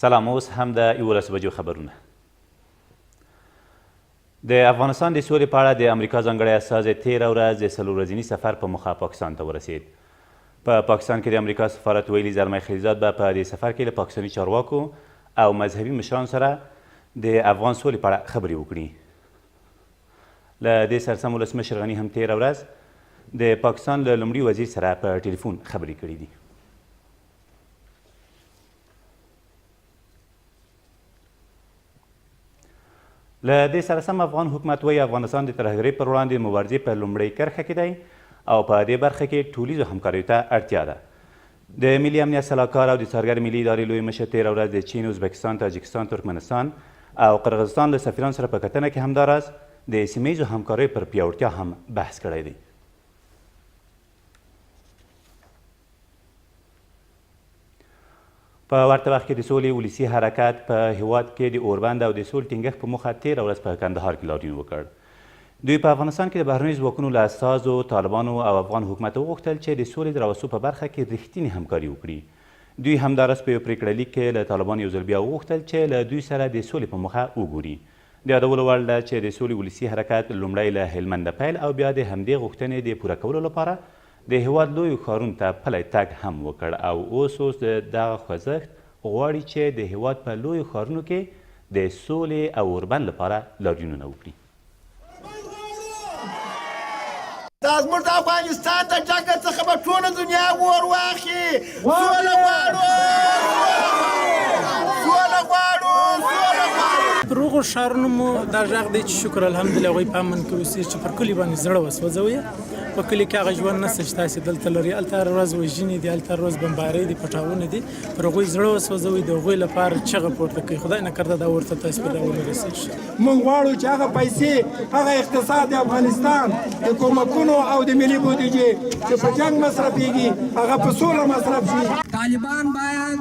سلام، اوس هم د 11 بجو خبرونه. د افغانستان د سولې په اړه د امریکا ځانګړی استازی تېره ورځ د 3 ورځني سفر په موخه پاکستان ته ورسید. په پاکستان کې د امریکا سفارت ویلي زلمی خلیزاد به په دې سفر کې له پاکستاني چارواکو او مذهبي مشرانو سره د افغان سولې په اړه خبرې وکړي. له دې سره سم ولسمشر غني هم تېره ورځ د پاکستان له لومړي وزیر سره په ټلیفون خبرې کړې دي. له دې سره سم افغان حکومت وایي افغانستان د ترهګرۍ پر وړاندې مبارزې په لومړۍ کرښه کې دی او په دې برخه کې ټولیزو همکاریو ته اړتیا ده. د ملي امنیت سلاکار او د څارګر ملي ادارې لوی مشر تېره ورځ د چین، ازبکستان، تاجکستان، ترکمنستان او قرغیزستان له سفیرانو سره په کتنه کې همداراز د سیمه ییزو همکاریو پر پیاوړتیا هم بحث کړی دی. په ورته وخت کې د سولې ولسي حرکت په هیواد کې د اوربند او د سولې ټینګښت په موخه تېره ورځ په کندهار کې لاریون وکړ. دوی په افغانستان کې د بهرنیو ځواکونو له استازو، طالبانو او افغان حکومت وغوښتل چې د سولې د راوستو په برخه کې رښتینې همکاري وکړي. دوی همداراز په یو پرېکړه لیک کې له طالبانو یو ځل بیا وغوښتل چې له دوی سره د سولې په موخه وګوري. د یادولو وړ ده چې د سولې ولسي حرکت لومړی له هلمنده پیل او بیا د همدې غوښتنې د پوره کولو لپاره د هیواد لویو ښارونو ته پلی تګ هم وکړ او اوس د دغه خوځښت غواړي چې د هیواد په لویو ښارونو کې د سولې او اوربند لپاره لاریونونه وکړي. دا زموږ د افغانستان د جګړې څخه به ټوله دنیا اور واخلي. سوله غواړو، سوله غواړو، سوله غواړو. پر هغو ښارونو مو دا غږ دی چې شکر الحمدلله هغوی په امن کې اوسېږي چې پر کلي باندې زړه وسوځوي. په کلي کې هغه ژوند نشته چې تاسې دلته لري. هلته هره ورځ وژنې دي، هلته هره ورځ بمبارۍ دي، پټاونه دي. پر هغوی زړه وسوځوئ، د هغوی لپاره چغه پورته کوي. خدای نکرده دا ورته تاسې په دا ورسېږي. موږ غواړو چې هغه پیسې، هغه اقتصاد د افغانستان د کومکونو او د ملي بودیجې چې په جنګ مصرفېږي هغه په سوله مصرف شي. طالبان باید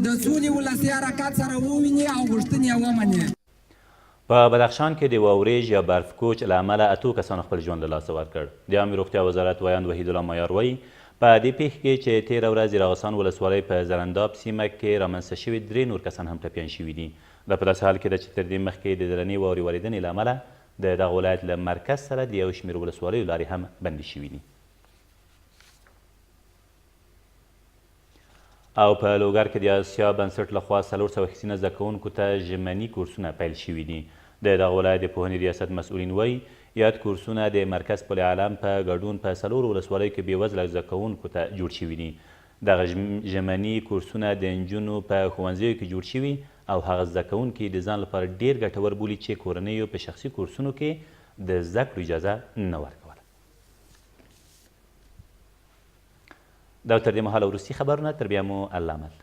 د سولې ولسي حرکت سره وویني او غوښتنې یې ومني. په بدخشان کې د واورېژ یا برف کوچ له امله 8 کسانو خپل ژوند له لاسه ورکړ. د عامې روغتیا وزارت ویاند وحید الله مایار وایي په دې پیښې کې چې تېره ورځ د راغستان ولسوالۍ په زرنداب سیمه کې رامنځته شوي 3 نور کسان هم ټپیان شوي دي. دا په داسې حال کې ده چې تر دې مخکې د درنې واورې ورېدنې له امله د دغه ولایت له مرکز سره د یو شمېر ولسوالیو لارې هم بندې شوي دي. او په لوګر کې د اسیا بنسټ لخوا 400 ښځینه زده کوونکو ته ژمني کورسونه پیل شوي دي. د دغه ولایت د پوهنې ریاست مسؤلین وایي یاد کورسونه د مرکز پل اعلم په ګډون په 4 ولسوالیو کې بېوزله زده کوونکو ته جوړ شوي دي. دغه ژمني کورسونه د نجونو په ښوونځیو کې جوړ شوي او هغه زده کوونکي د ځان لپاره ډېر ګټور بولي چې کورنیو په شخصي کورسونو کې د زده کړو اجازه نه ورکوله. دا تر دې مهاله وروستي خبرونه، تر بیا مو الله مل.